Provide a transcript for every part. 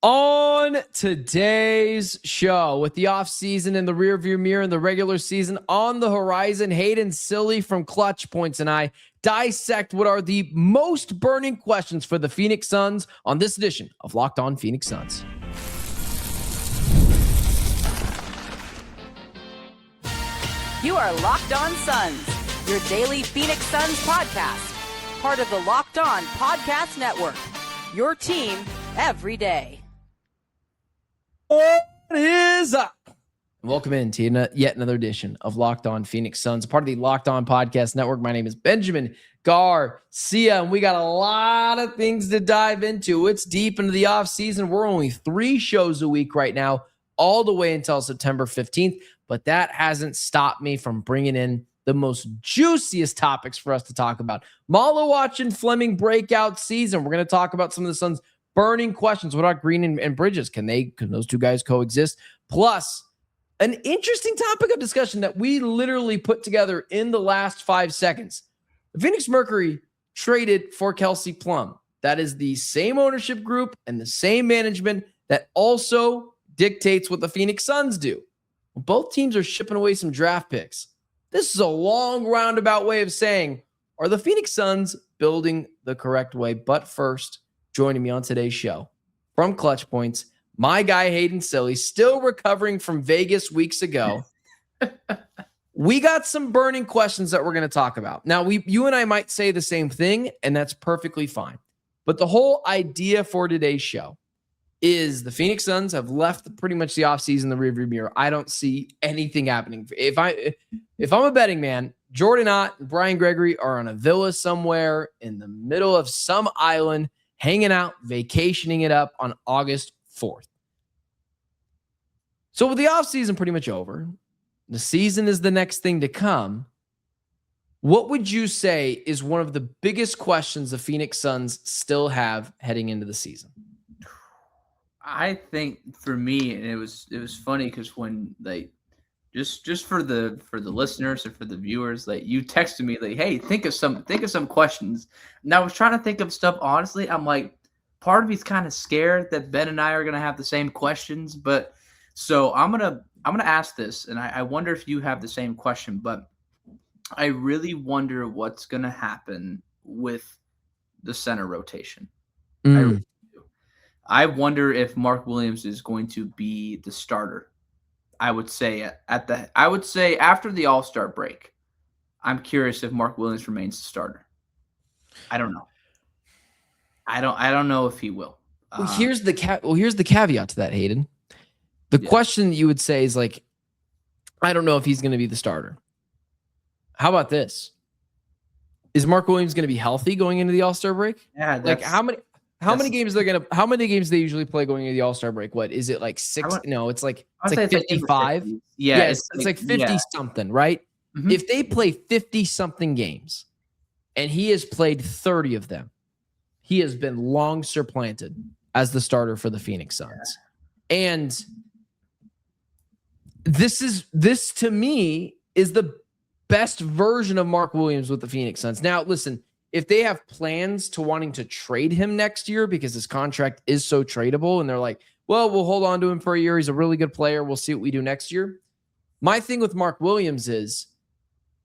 On today's show, with the offseason in the rearview mirror and the regular season on the horizon, Hayden Cilley from Clutch Points and I dissect what are the most burning questions for the Phoenix Suns on this edition of Locked On Phoenix Suns. You are Locked On Suns, your daily Phoenix Suns podcast, part of the Locked On Podcast Network, your team every day. What is up? Welcome into yet another edition of Locked On Phoenix Suns, part of the Locked On Podcast Network. My name is Benjamin Garcia, and we got a lot of things to dive into. It's deep into the offseason. We're only 3 shows a week right now, all the way until September 15th, but that hasn't stopped me from bringing in the most juiciest topics for us to talk about. Maluach and Fleming breakout season. We're going to talk about some of the Suns' burning questions. What about Green and Bridges? Can those two guys coexist? Plus, an interesting topic of discussion that we literally put together in the last 5 seconds. The Phoenix Mercury traded for Kelsey Plum. That is the same ownership group and the same management that also dictates what the Phoenix Suns do. Both teams are shipping away some draft picks. This is a long roundabout way of saying, are the Phoenix Suns building the correct way? But first, joining me on today's show from Clutch Points, my guy Hayden Cilley, still recovering from Vegas weeks ago. We got some burning questions that we're going to talk about. Now, you and I might say the same thing, and that's perfectly fine. But the whole idea for today's show is the Phoenix Suns have left pretty much the offseason the rearview mirror. I don't see anything happening. If I'm a betting man, Jordan Ott and Brian Gregory are on a villa somewhere in the middle of some island, hanging out, vacationing it up on August 4th. So with the offseason pretty much over, the season is the next thing to come. What would you say is one of the biggest questions the Phoenix Suns still have heading into the season? I think for me, and it was funny because when just for the listeners or for the viewers, you texted me hey, think of some questions. And I was trying to think of stuff. Honestly, I'm like, part of me's kind of scared that Ben and I are gonna have the same questions. But so I'm gonna ask this, and I wonder if you have the same question. But I really wonder what's gonna happen with the center rotation. I wonder if Mark Williams is going to be the starter. I would say after the All-Star break. I'm curious if Mark Williams remains the starter. I don't know. I don't know if he will. Well, here's the caveat to that, Hayden. The question you would say is I don't know if he's going to be the starter. How about this? Is Mark Williams going to be healthy going into the All-Star break? Yeah. How many games they usually play going into the All-Star break? What is it, 6? No, it's 55. Yeah, it's 50 something, right? Mm-hmm. If they play 50 something games and he has played 30 of them, he has been long supplanted as the starter for the Phoenix Suns. Yeah. And this to me is the best version of Mark Williams with the Phoenix Suns. Now, listen, if they have plans to wanting to trade him next year because his contract is so tradable and they're like, well, we'll hold on to him for a year. He's a really good player. We'll see what we do next year. My thing with Mark Williams is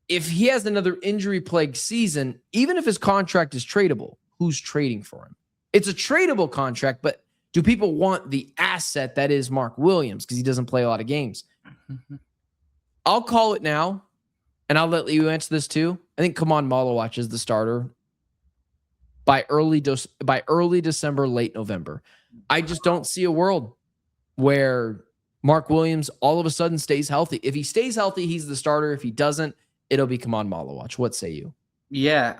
if he has another injury-plagued season, even if his contract is tradable, who's trading for him? It's a tradable contract, but do people want the asset that is Mark Williams because he doesn't play a lot of games? I'll call it now, and I'll let you answer this too. I think Kaman Maluach is the starter by early December, late November. I just don't see a world where Mark Williams all of a sudden stays healthy. If he stays healthy, he's the starter. If he doesn't, it'll be Kaman Maluach. What say you? Yeah,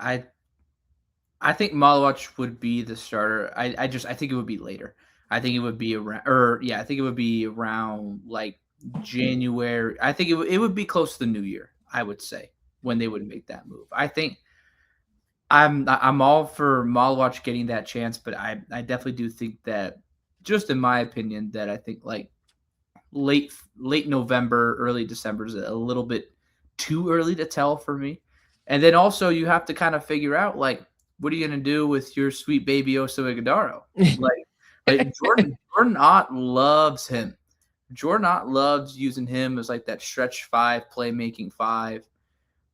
I think Maluach would be the starter. I think it would be later. I think it would be around January. I think it would be close to the new year, I would say, when they would make that move. I think I'm all for Maluach getting that chance, but I definitely do think that, just in my opinion, that I think late November, early December is a little bit too early to tell for me. And then also you have to kind of figure out what are you going to do with your sweet baby Oso Ighodaro? Like Jordan Ott loves him. Jordan Ott loves using him as like that stretch 5, playmaking 5.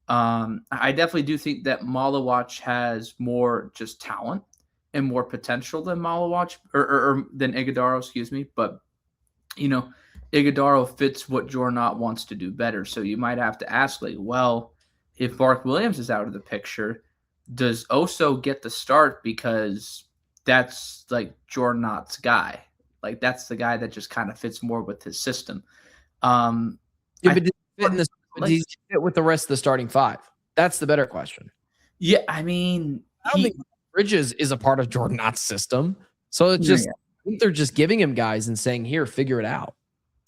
I definitely do think that Maluach has more just talent and more potential than Maluach or than Ighodaro, excuse me. But Ighodaro fits what Jordan Ott wants to do better. So you might have to ask, like, well, if Mark Williams is out of the picture, does Oso get the start because that's like Jordan Ott's guy? Like that's the guy that just kind of fits more with his system. But does he fit with the rest of the starting 5? That's the better question. Yeah, I mean, I don't think Bridges is a part of Jordan Ott's system. So it's just, I think they're just giving him guys and saying, here, figure it out.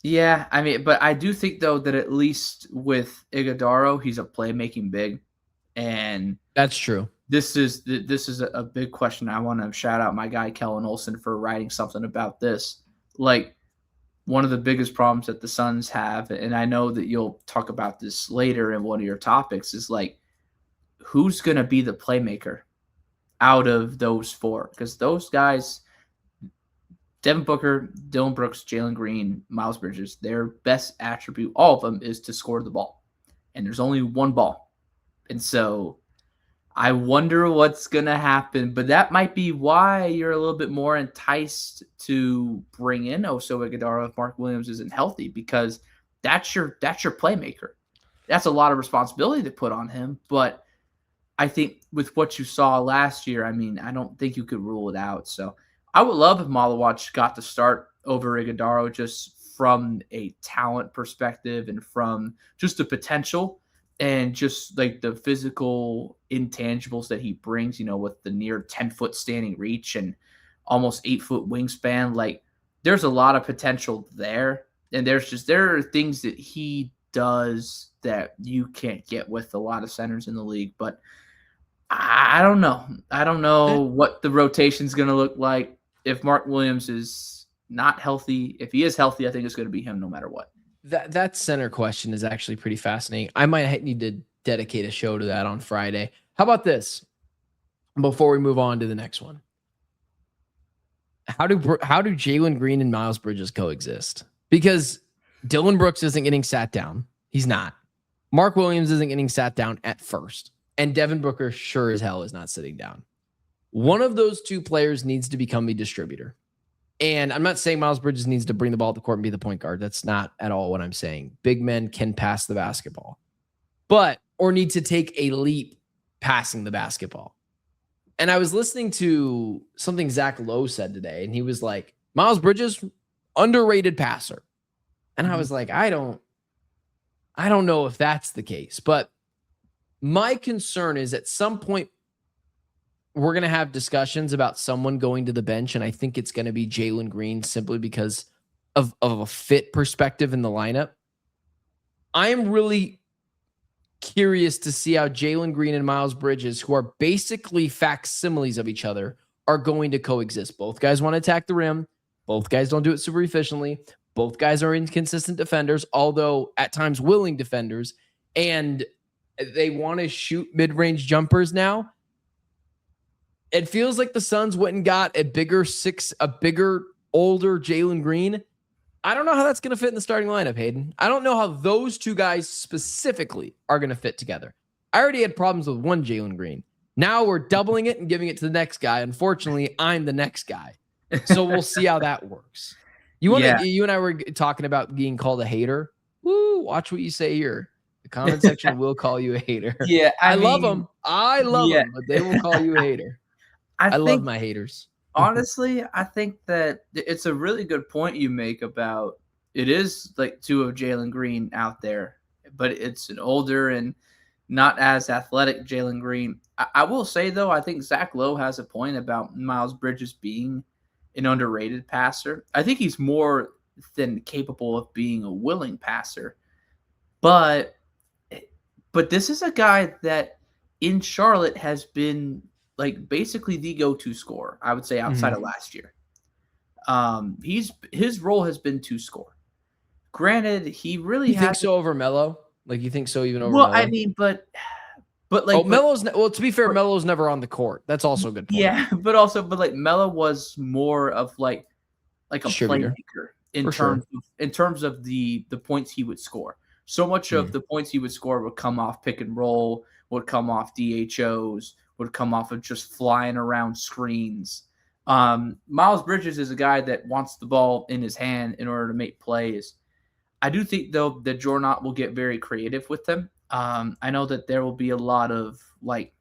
Yeah, I mean, but I do think, though, that at least with Ighodaro, he's a playmaking big. And that's true. This is a big question. I want to shout out my guy, Kellen Olson, for writing something about this. Like, one of the biggest problems that the Suns have, and I know that you'll talk about this later in one of your topics, is like, who's going to be the playmaker out of those 4? Because those guys, Devin Booker, Dillon Brooks, Jalen Green, Miles Bridges, their best attribute, all of them, is to score the ball. And there's only one ball. And so I wonder what's going to happen. But that might be why you're a little bit more enticed to bring in Oso Ighodaro if Mark Williams isn't healthy, because that's your playmaker. That's a lot of responsibility to put on him. But I think with what you saw last year, I mean, I don't think you could rule it out. So I would love if Maulawatch got to start over Ighodaro just from a talent perspective and from just the potential and just like the physical intangibles that he brings, with the near 10-foot standing reach and almost 8-foot wingspan. Like, there's a lot of potential there. And there are things that he does that you can't get with a lot of centers in the league. But I don't know. I don't know what the rotation is going to look like if Mark Williams is not healthy. If he is healthy, I think it's going to be him no matter what. That center question is actually pretty fascinating. I might need to dedicate a show to that on Friday. How about this? Before we move on to the next one, how do Jalen Green and Miles Bridges coexist? Because Dillon Brooks isn't getting sat down. He's not. Mark Williams isn't getting sat down at first. And Devin Booker sure as hell is not sitting down. One of those 2 players needs to become a distributor. And I'm not saying Miles Bridges needs to bring the ball to the court and be the point guard. That's not at all what I'm saying. Big men can pass the basketball, or need to take a leap passing the basketball. And I was listening to something Zach Lowe said today, and he was like, Miles Bridges, underrated passer. And I was like, I don't know if that's the case. But my concern is at some point, we're going to have discussions about someone going to the bench, and I think it's going to be Jalen Green simply because of a fit perspective in the lineup. I am really curious to see how Jalen Green and Miles Bridges, who are basically facsimiles of each other, are going to coexist. Both guys want to attack the rim. Both guys don't do it super efficiently. Both guys are inconsistent defenders, although at times willing defenders, and they want to shoot mid-range jumpers now. It feels like the Suns went and got a bigger, older Jalen Green. I don't know how that's going to fit in the starting lineup, Hayden. I don't know how those 2 guys specifically are going to fit together. I already had problems with one Jalen Green. Now we're doubling it and giving it to the next guy. Unfortunately, I'm the next guy. So we'll see how that works. You and I were talking about being called a hater. Woo, watch what you say here. The comment section will call you a hater. Yeah, I love them. I love them, but they will call you a hater. I love my haters. Honestly, I think that it's a really good point you make about it is like 2 of Jalen Green out there, but it's an older and not as athletic Jalen Green. I will say, though, I think Zach Lowe has a point about Miles Bridges being an underrated passer. I think he's more than capable of being a willing passer. But this is a guy that in Charlotte has been like basically the go-to scorer, I would say, outside of last year. His role has been to score. Granted, he really think so over Melo? Like, you think so even over Melo? Melo? I mean, but like Melo's to be fair, Melo's never on the court. That's also a good point. Yeah, but like Melo was more of like like a Distributor. playmaker in terms of the points he would score. So much of the points he would score would come off pick and roll, would come off DHOs, would come off of just flying around screens. Miles Bridges is a guy that wants the ball in his hand in order to make plays. I do think, though, that Jornot will get very creative with them. I know that there will be a lot of, like,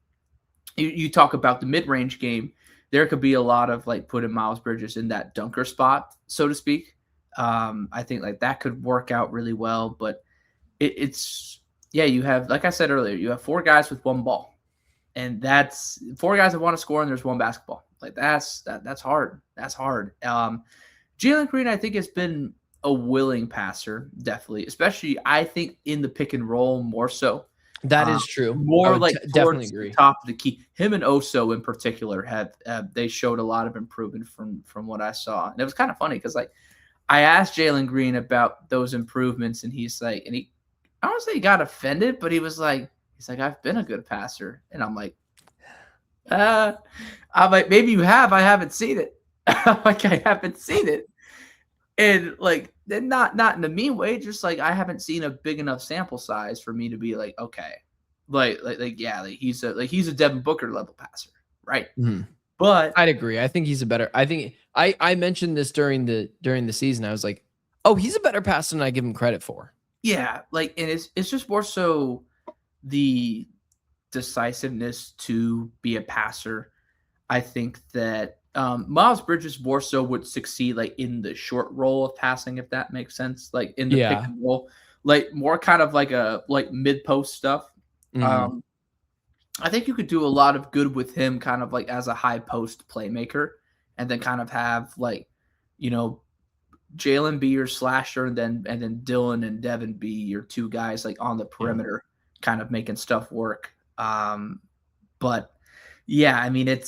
you talk about the mid-range game, there could be a lot of, like, putting Miles Bridges in that dunker spot, so to speak. I think, like, that could work out really well. But it's you have, like I said earlier, you have 4 guys with 1 ball. And that's 4 guys that want to score, and there's 1 basketball. Like, that's hard. That's hard. Jalen Green, I think, has been a willing passer, definitely, especially I think in the pick and roll more so. That is true. More like definitely towards agree. the top of the key. Him and Oso in particular have they showed a lot of improvement from what I saw, and it was kind of funny because, like, I asked Jalen Green about those improvements, and he's like, I don't say he got offended, but he's like, I've been a good passer, and I'm like, maybe you have. I haven't seen it. Like, I haven't seen it. And, like, not in a mean way, just like I haven't seen a big enough sample size for me to be like, okay, he's a Devin Booker level passer, right? Mm-hmm. But I'd agree. I think he's a better. I think I mentioned this during the season. I was like, oh, he's a better passer than I give him credit for. Yeah, like, and it's just more so the decisiveness to be a passer. I think that Miles Bridges more so would succeed, like, in the short roll of passing, if that makes sense. Like, in the pick and roll, like, more kind of like a mid post stuff. I think you could do a lot of good with him, kind of like as a high post playmaker, and then kind of have, like, Jalen be your slasher, and then Dillon and Devin be your 2 guys, like, on the perimeter, kind of making stuff work. But yeah, I mean,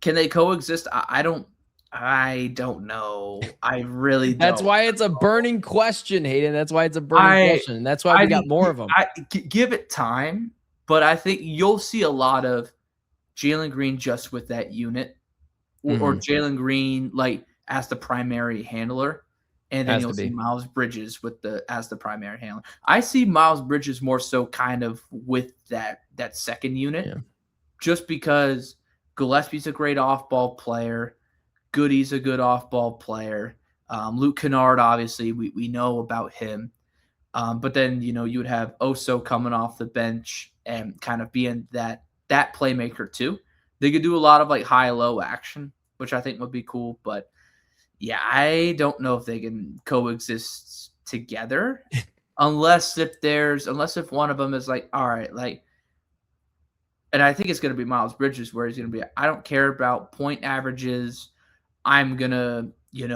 can they coexist? I don't know. I really don't. That's why it's a burning question, Hayden. That's why it's a burning question. That's why we got more of them. Give it time, but I think you'll see a lot of Jalen Green just with that unit, or Jalen Green, like, as the primary handler, and then you'll see Miles Bridges as the primary handler. I see Miles Bridges more so kind of with that second unit, just because Gillespie's a great off-ball player. Goody's a good off-ball player. Luke Kennard, obviously, we know about him. But then, you would have Oso coming off the bench and kind of being that playmaker too. They could do a lot of, like, high-low action, which I think would be cool. But, yeah, I don't know if they can coexist together unless if one of them is like, all right, like, and I think it's going to be Miles Bridges, where he's going to be, I don't care about point averages. I'm going to be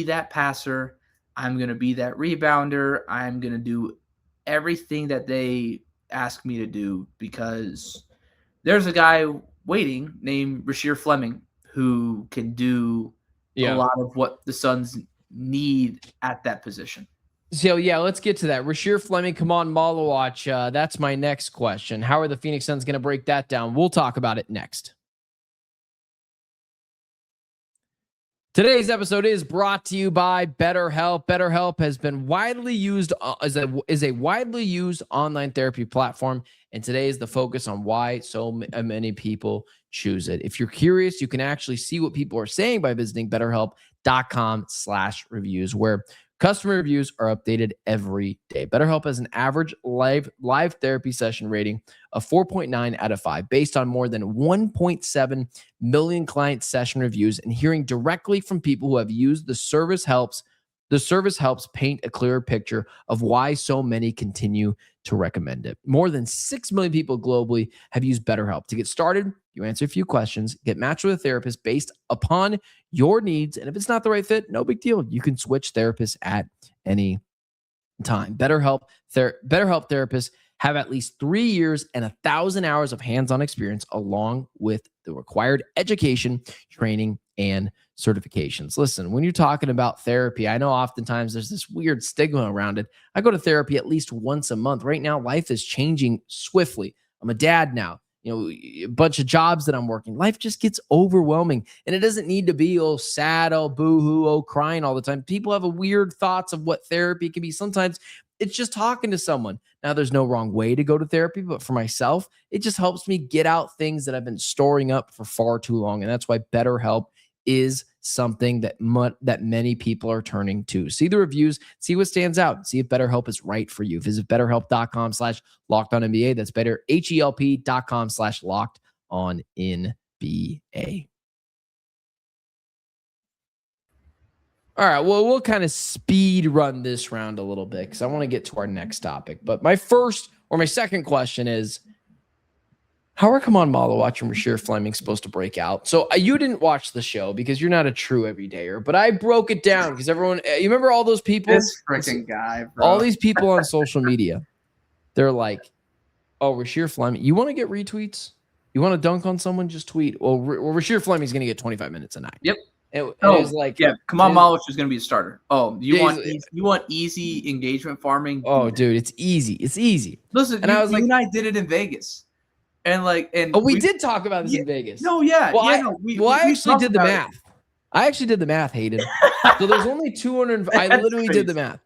that passer. I'm going to be that rebounder. I'm going to do everything that they ask me to do, because there's a guy waiting named Rasheer Fleming who can do a lot of what the Suns need at that position. So, let's get to that. Rasheer Fleming, Kaman Maluach. That's my next question. How are the Phoenix Suns going to break that down? We'll talk about it next. Today's episode is brought to you by BetterHelp. BetterHelp has been widely used is a widely used online therapy platform, and today is the focus on why so many people choose it. If you're curious, you can actually see what people are saying by visiting BetterHelp.com/reviews, where customer reviews are updated every day. BetterHelp has an average live therapy session rating of 4.9 out of 5 based on more than 1.7 million client session reviews, and hearing directly from people who have used the service helps paint a clearer picture of why so many continue to recommend it. More than 6 million people globally have used BetterHelp. To get started, you answer a few questions, get matched with a therapist based upon your needs, and if it's not the right fit, no big deal. You can switch therapists at any time. BetterHelp therapists have at least 3 years and 1,000 hours of hands-on experience, along with the required education, training, and certifications. Listen, when you're talking about therapy, I know oftentimes there's this weird stigma around it. I go to therapy at least once a month. Right now, life is changing swiftly. I'm a dad now. a bunch of jobs that I'm working. Life just gets overwhelming, and it doesn't need to be sad, boo-hoo, crying all the time. People have a weird thoughts of what therapy can be. Sometimes it's just talking to someone. Now, there's no wrong way to go to therapy, but for myself, it just helps me get out things that I've been storing up for far too long, and that's why BetterHelp is something that many people are turning to. See the reviews, see what stands out, see if BetterHelp is right for you. Visit BetterHelp.com/LockedOnNBA. That's BetterHelp.com/LockedOnNBA. All right, well, we'll kind of speed run this round a little bit because I want to get to our next topic. But my second question is, how are Kaman Maluach and Rasheer Fleming supposed to break out? So you didn't watch the show because you're not a true everydayer, but I broke it down because everyone, you remember all those people? This freaking guy, bro. All these people on social media, they're like, oh, Rasheer Fleming, you want to get retweets? You want to dunk on someone? Just tweet. Well, Rasheer Fleming's going to get 25 minutes a night. Yep. It was like, yeah, Kaman Maluach is going to be a starter. Oh, you want easy engagement farming? Oh, dude, it's easy. It's easy. Listen, and you and I did it in Vegas. And we did talk about this in Vegas. No, yeah. Well, yeah, I actually did the math. I actually did the math, Hayden. So there's only 200. I literally did the math.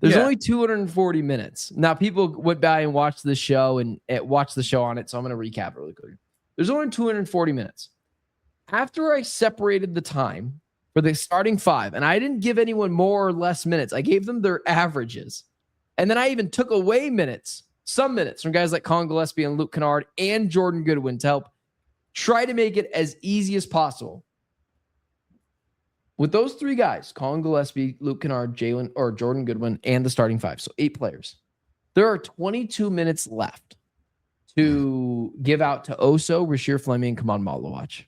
There's only 240 minutes. Now, people went by and watched the show and watched the show on it. So I'm going to recap really quickly. There's only 240 minutes. After I separated the time for the starting five, and I didn't give anyone more or less minutes, I gave them their averages. And then I even took away some minutes from guys like Colin Gillespie and Luke Kennard and Jordan Goodwin to help try to make it as easy as possible. With those three guys, Colin Gillespie, Luke Kennard, Jordan Goodwin, and the starting five, so 8 players, there are 22 minutes left to give out to Oso, Rasheer Fleming, and Kaman Maluach.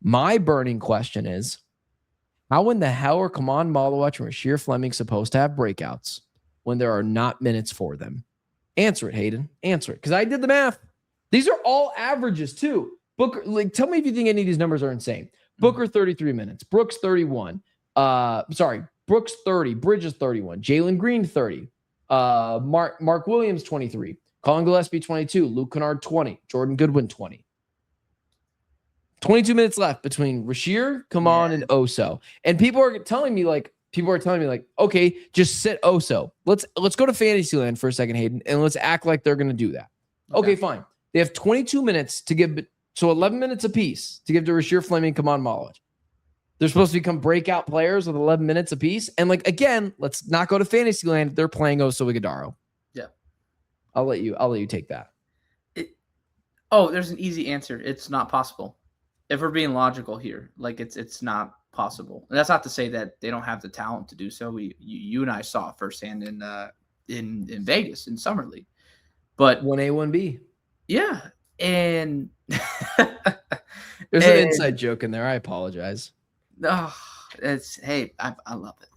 My burning question is, how in the hell are Kaman Maluach and Rasheer Fleming supposed to have breakouts when there are not minutes for them? Answer it, Hayden. Answer it. Because I did the math. These are all averages, too. Booker, tell me if you think any of these numbers are insane. Booker, 33 minutes. Brooks, 31. Brooks, 30. Bridges, 31. Jalen Green, 30. Mark Williams, 23. Colin Gillespie, 22. Luke Kennard, 20. Jordan Goodwin, 20. 22 minutes left between Rasheer, Kaman, and Oso. And people are telling me, okay, just sit Oso. Let's go to Fantasyland for a second, Hayden, and let's act like they're going to do that. Okay, fine. They have 22 minutes to give, so 11 minutes apiece to give to Rasheer Fleming and Kaman Maluach. They're supposed to become breakout players with 11 minutes apiece. And again, let's not go to Fantasyland. They're playing Oso Ighodaro. Yeah. I'll let you take that. There's an easy answer. It's not possible. If we're being logical here, it's not possible. And that's not to say that they don't have the talent to do so. You and I saw it firsthand in Vegas in Summer League. But 1A, 1B. Yeah. And there's an inside joke in there. I apologize. Oh, I love it.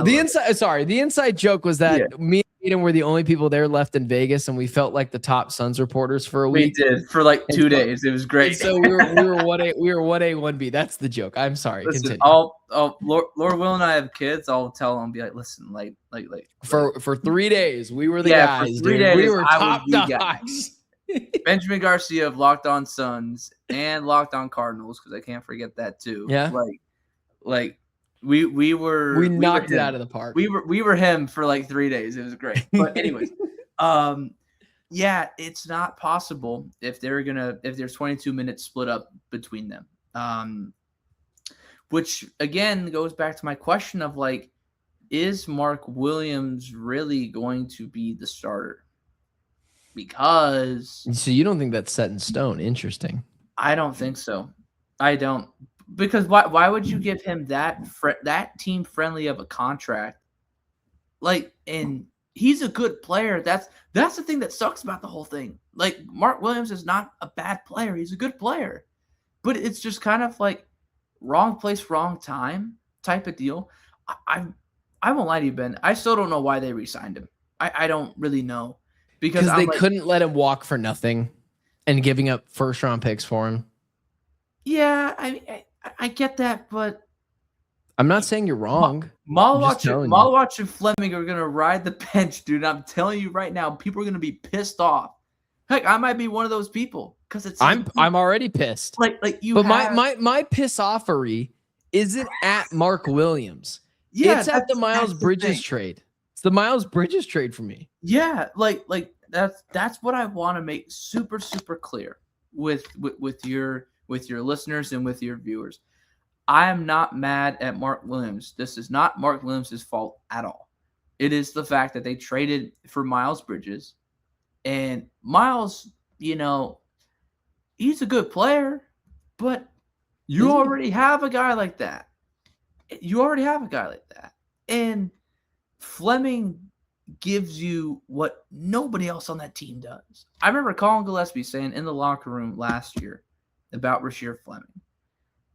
The inside joke was that me and Eden were the only people there left in Vegas, and we felt like the top Suns reporters for a week. We did for 2 days. It was great. So we were 1A, 1B. That's the joke. I'm sorry. Listen, Lord Will and I have kids. I'll tell them, be like, listen, for 3 days, we were the guys. For 3 days, we were top dogs. Benjamin Garcia of Locked On Suns and Locked On Cardinals, because I can't forget that too. Yeah, we knocked it out of the park. We were him for 3 days. It was great. But anyways, it's not possible if there's 22 minutes split up between them. Which again goes back to my question of is Mark Williams really going to be the starter? Because so you don't think that's set in stone? Interesting. I don't think so. I don't. Because why would you give him that team friendly of a contract? And he's a good player. That's the thing that sucks about the whole thing. Mark Williams is not a bad player. He's a good player. But it's just kind of wrong place, wrong time type of deal. I won't lie to you, Ben. I still don't know why they re-signed him. I don't really know. Because they couldn't let him walk for nothing and giving up first-round picks for him. Yeah, I get that, but I'm not saying you're wrong. Maulawatch and Fleming are going to ride the bench, dude. I'm telling you right now, people are going to be pissed off Heck, I might be one of those people because it's I'm already pissed. like you. But have, my piss offery isn't at Mark Williams. yeah, It's at the Miles that's the Bridges thing. trade. It's the Miles Bridges trade for me. Yeah, like that's what I want to make super clear with your listeners and with your viewers. I am not mad at Mark Williams. This is not Mark Williams' fault at all. It is the fact that they traded for Miles Bridges, and Miles, he's a good player, but you already have a guy like that. And Fleming gives you what nobody else on that team does. I remember Colin Gillespie saying in the locker room last year about Rasheer Fleming.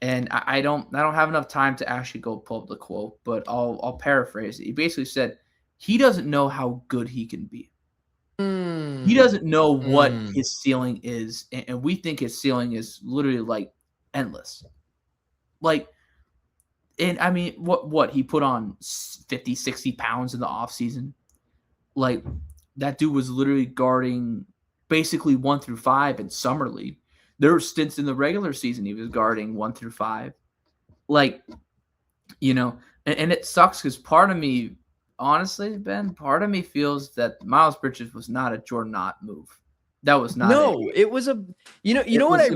And I don't have enough time to actually go pull up the quote, but I'll paraphrase it. He basically said he doesn't know how good he can be. He doesn't know what his ceiling is, and we think his ceiling is literally like endless. Like, and I mean, what he put on 50, 60 pounds in the offseason. Like, that dude was literally guarding basically 1 through 5 in summer league. There were stints in the regular season he was guarding 1 through 5. Like, and it sucks because part of me, honestly, Ben, part of me feels that Miles Bridges was not a Jordan Knott move. That was not. No, it was a. You know what I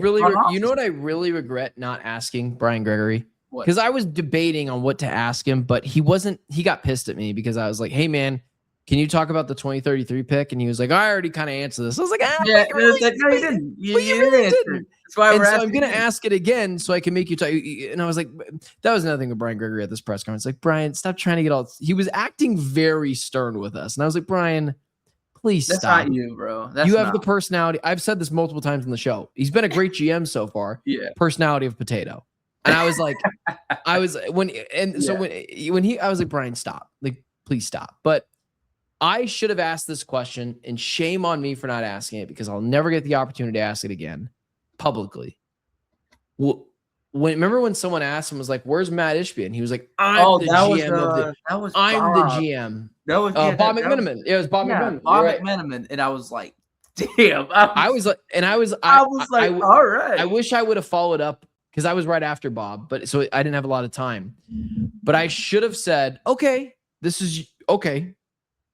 really regret not asking Brian Gregory, because I was debating on what to ask him, but he wasn't. He got pissed at me because I was like, "Hey, man, can you talk about the 2033 pick?" And he was like, "I already kind of answered this." I was like, "Yeah, no, you didn't. You really didn't." That's why I'm going to ask it again so I can make you talk. And I was like, that was another thing with Brian Gregory at this press conference. Like, Brian, stop trying to get all. He was acting very stern with us, and I was like, Brian, please stop. That's not you, bro. You have the personality. I've said this multiple times on the show. He's been a great GM so far. Yeah. Personality of potato. And I was like, I was like, Brian, stop. Like, please stop. But I should have asked this question, and shame on me for not asking it, because I'll never get the opportunity to ask it again publicly. Remember when someone asked him, was like, "Where's Matt Ishbia?" And he was like, "I'm the GM I'm the GM." That was Bob McMenamin. It was Bob McMenamin. Bob McMenamin, and I was like, "Damn!" I was like, "All right." I wish I would have followed up, because I was right after Bob, but so I didn't have a lot of time. But I should have said, "Okay, this is okay."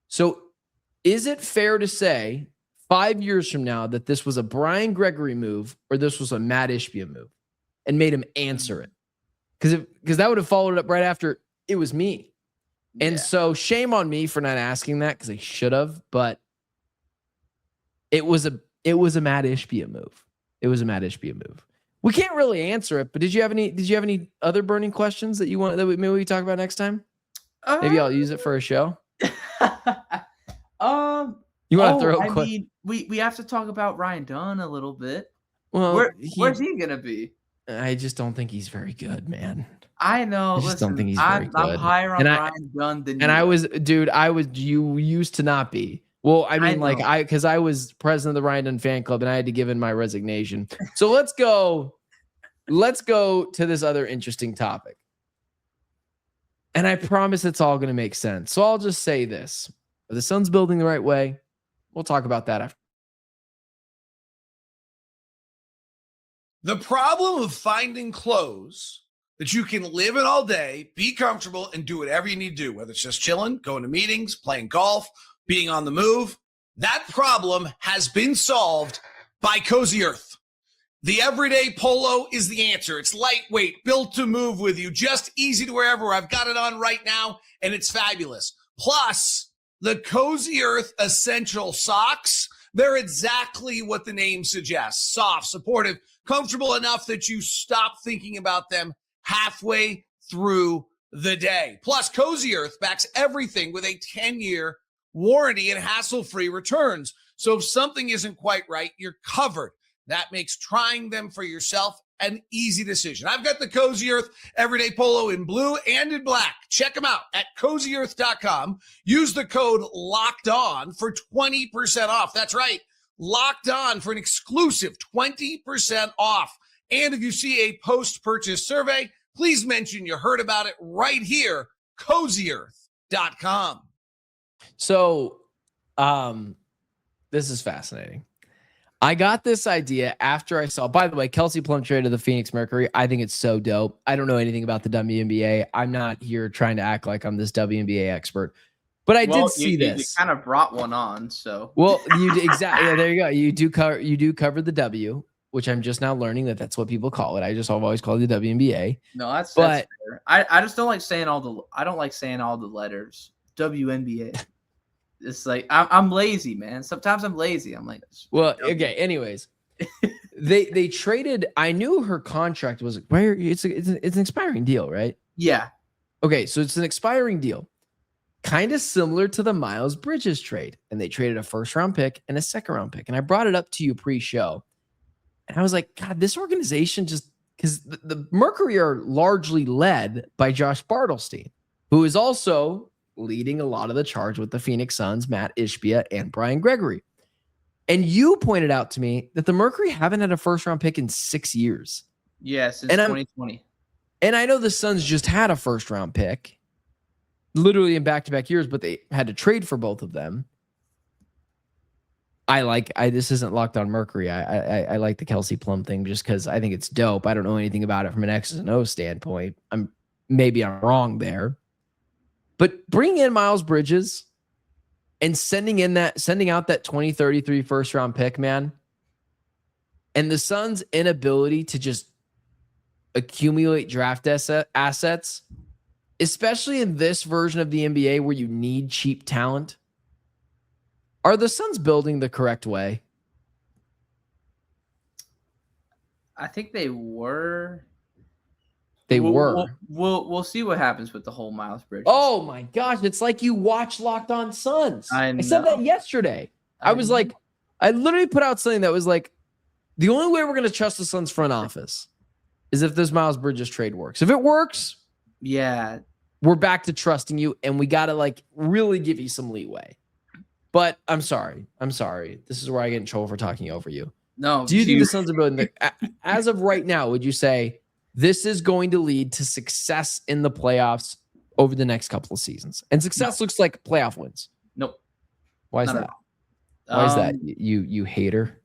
So, is it fair to say 5 years from now that this was a Brian Gregory move or this was a Matt Ishbia move, and made him answer it? Because that would have followed it up right after it was me. And so shame on me for not asking that, because I should have, but it was a Matt Ishbia move. It was a Matt Ishbia move. We can't really answer it, but did you have any other burning questions that you want that maybe we talk about next time? Maybe I'll use it for a show. You want to throw? I mean, we have to talk about Ryan Dunn a little bit. Well, where's he gonna be? I just don't think he's very good, man. I know. I just don't think he's very good. I'm higher on Ryan Dunn than you. And you used to not be. Well, I mean, because I was president of the Ryan Dunn fan club, and I had to give in my resignation. So let's go to this other interesting topic. And I promise it's all going to make sense. So I'll just say this. Are the Suns building the right way? We'll talk about that after. The problem of finding clothes that you can live in all day, be comfortable, and do whatever you need to do, whether it's just chilling, going to meetings, playing golf, being on the move, that problem has been solved by Cozy Earth. The everyday polo is the answer. It's lightweight, built to move with you, just easy to wear everywhere. I've got it on right now, and it's fabulous. Plus, the Cozy Earth Essential Socks, they're exactly what the name suggests. Soft, supportive, comfortable enough that you stop thinking about them halfway through the day. Plus, Cozy Earth backs everything with a 10-year warranty and hassle-free returns. So if something isn't quite right, you're covered. That makes trying them for yourself an easy decision. I've got the Cozy Earth Everyday Polo in blue and in black. Check them out at CozyEarth.com. Use the code LOCKEDON for 20% off. That's right, Locked On for an exclusive 20% off. And if you see a post-purchase survey, please mention you heard about it right here, CozyEarth.com. So, this is fascinating. I got this idea after I saw, by the way, Kelsey Plum traded the Phoenix Mercury. I think it's so dope. I don't know anything about the WNBA. I'm not here trying to act like I'm this WNBA expert, but I did see this. You kind of brought one on, so. Well, you exactly. Yeah, there you go. You do cover the W, which I'm just now learning that that's what people call it. I've always called it the WNBA. No, that's fair. I just don't like saying all the letters. WNBA. It's like I'm lazy, man. Sometimes I'm lazy. I'm like, well, okay. Anyways, they traded. I knew her contract was where it's an expiring deal, right? Yeah. Okay, so it's an expiring deal, kind of similar to the Miles Bridges trade, and they traded a first-round pick and a second-round pick. And I brought it up to you pre-show, and I was like, God, this organization just because the Mercury are largely led by Josh Bartelstein, who is also leading a lot of the charge with the Phoenix Suns, Matt Ishbia, and Brian Gregory. And you pointed out to me that the Mercury haven't had a first-round pick in 6 years. Yeah, since 2020. And I know the Suns just had a first-round pick, literally in back-to-back years, but they had to trade for both of them. This isn't Locked On Mercury. I like the Kelsey Plum thing just because I think it's dope. I don't know anything about it from an X's and O standpoint. Maybe I'm wrong there. But bring in Miles Bridges and sending out that 2033 first round pick, man. And the Suns' inability to just accumulate draft assets, especially in this version of the NBA where you need cheap talent. Are the Suns building the correct way? I think they were. We'll see what happens with the whole Miles Bridges. Oh my gosh, it's like you watch Locked On Suns. I said that yesterday. I literally put out something that was like, the only way we're going to trust the Suns front office is if this Miles Bridges trade works. If it works, yeah, we're back to trusting you, and we got to really give you some leeway. But I'm sorry. This is where I get in trouble for talking over you. No. Do you think the Suns are building as of right now, would you say this is going to lead to success in the playoffs over the next couple of seasons? And success looks like playoff wins. Nope. Why is that? Why is that? You hater?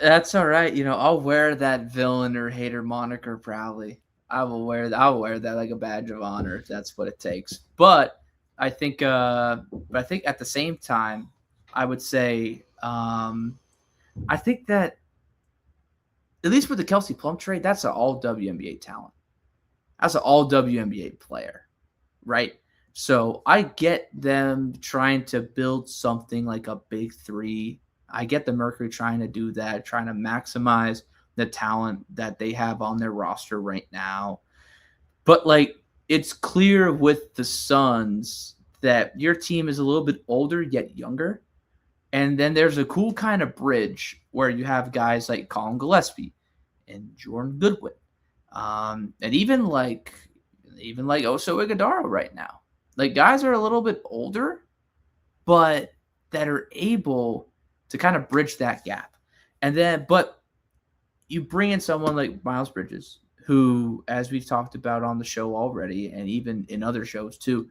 That's all right. I'll wear that villain or hater moniker proudly. I'll wear that like a badge of honor if that's what it takes. But I think at the same time, I would say I think that at least with the Kelsey Plum trade, that's an all WNBA talent. That's an all WNBA player, right? So I get them trying to build something like a big three. I get the Mercury trying to do that, trying to maximize the talent that they have on their roster right now. But it's clear with the Suns that your team is a little bit older yet younger. And then there's a cool kind of bridge where you have guys like Colin Gillespie and Jordan Goodwin. And even like Oso Ighodaro right now. Guys are a little bit older, but that are able to kind of bridge that gap. But you bring in someone like Miles Bridges, who, as we've talked about on the show already, and even in other shows too,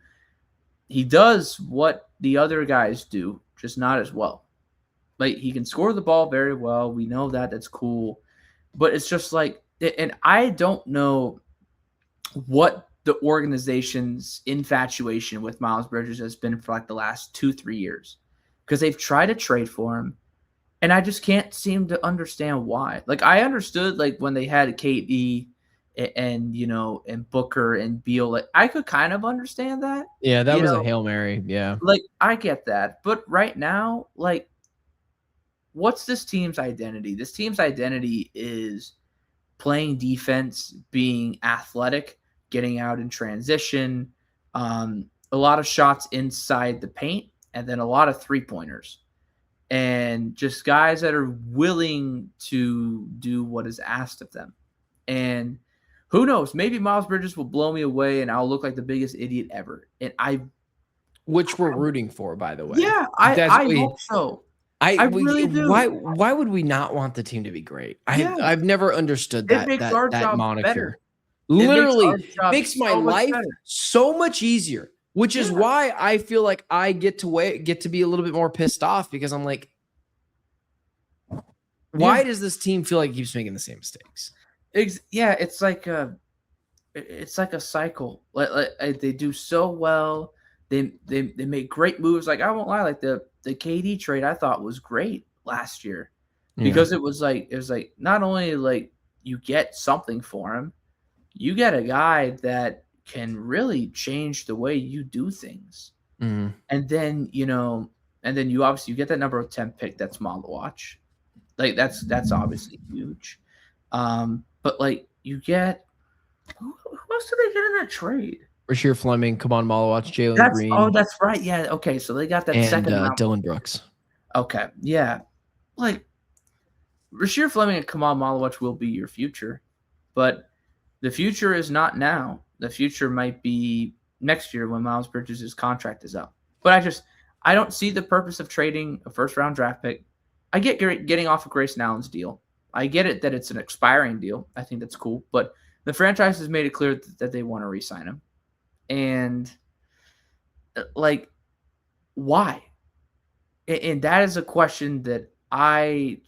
he does what the other guys do, just not as well. He can score the ball very well. We know that. That's cool. But it's just and I don't know what the organization's infatuation with Miles Bridges has been for the last 2-3 years, because they've tried to trade for him, and I just can't seem to understand why. I understood when they had KD and Booker and Beal, I could kind of understand that. Yeah, that was a Hail Mary. Yeah. I get that. But right now, what's this team's identity? This team's identity is playing defense, being athletic, getting out in transition, a lot of shots inside the paint, and then a lot of three-pointers. And just guys that are willing to do what is asked of them. And who knows? Maybe Miles Bridges will blow me away and I'll look like the biggest idiot ever. Which we're rooting for, by the way. Yeah, I hope so. I really do. Why would we not want the team to be great? I've never understood that moniker. Better. Literally makes my life so much easier, which is why I feel like I get to be a little bit more pissed off, because I'm like, Why does this team feel like it keeps making the same mistakes? It's like a cycle. Like they do so well. They make great moves. Like I won't lie, like the KD trade I thought was great last year because it was like not only like you get something for him, you get a guy that can really change the way you do things. Mm. And then you obviously you get that number 10 pick that's Maluach. Like that's obviously huge. But like you get who else did they get in that trade? Rasheer Fleming, Kaman Maluach, Jalen Green. Oh, that's right. Yeah. Okay. So they got that second round. Dillon Brooks. Okay. Yeah. Like Rasheer Fleming and Kaman Maluach will be your future, but the future is not now. The future might be next year when Miles Bridges' contract is up. But I don't see the purpose of trading a first round draft pick. I get getting off of Grayson Allen's deal. I get it that it's an expiring deal. I think that's cool. But the franchise has made it clear that they want to re-sign him. And, like, why? And that is a question that I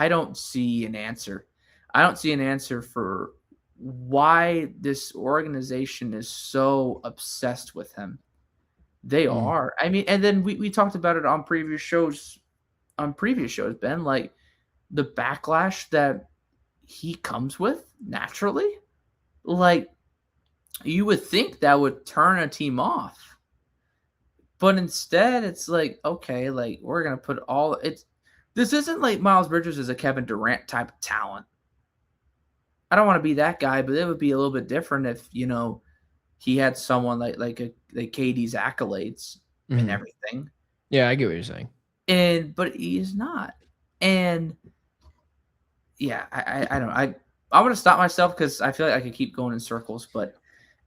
don't see an answer. I don't see an answer for why this organization is so obsessed with him. They are. I mean, and then we talked about it on previous shows, Ben, like the backlash that he comes with naturally. Like you would think that would turn a team off. But instead it's like, okay, like we're going to put this isn't like Miles Bridges is a Kevin Durant type of talent. I don't want to be that guy, but it would be a little bit different if, he had someone like KD's accolades and everything. Yeah, I get what you're saying. But he's not. And yeah, I don't know. I'm going to stop myself because I feel like I could keep going in circles, but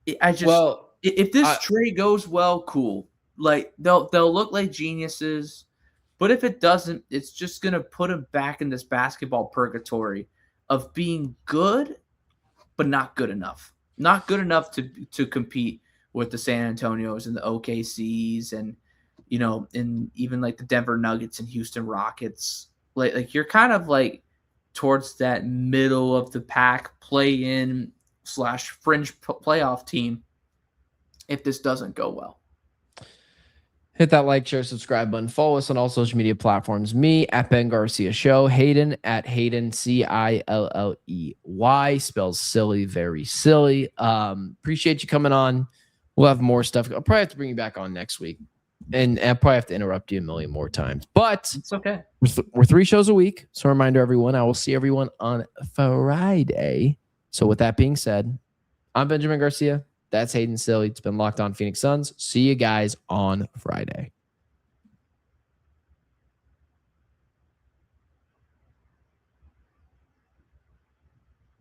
if this trade goes well, cool. Like they'll look like geniuses, but if it doesn't, it's just going to put him back in this basketball purgatory of being good, but not good enough. Not good enough to compete with the San Antonios and the OKCs and, and even like the Denver Nuggets and Houston Rockets. Like you're kind of like towards that middle of the pack play-in / fringe playoff team if this doesn't go well. Hit that like, share, subscribe button. Follow us on all social media platforms. Me at Ben Garcia Show. Hayden at Hayden Cilley. Spells silly, very silly. Appreciate you coming on. We'll have more stuff. I'll probably have to bring you back on next week. And I'll probably have to interrupt you a million more times. But it's okay. We're 3 shows a week. So a reminder, everyone, I will see everyone on Friday. So with that being said, I'm Benjamin Garcia. That's Hayden Cilley. It's been Locked On Phoenix Suns. See you guys on Friday.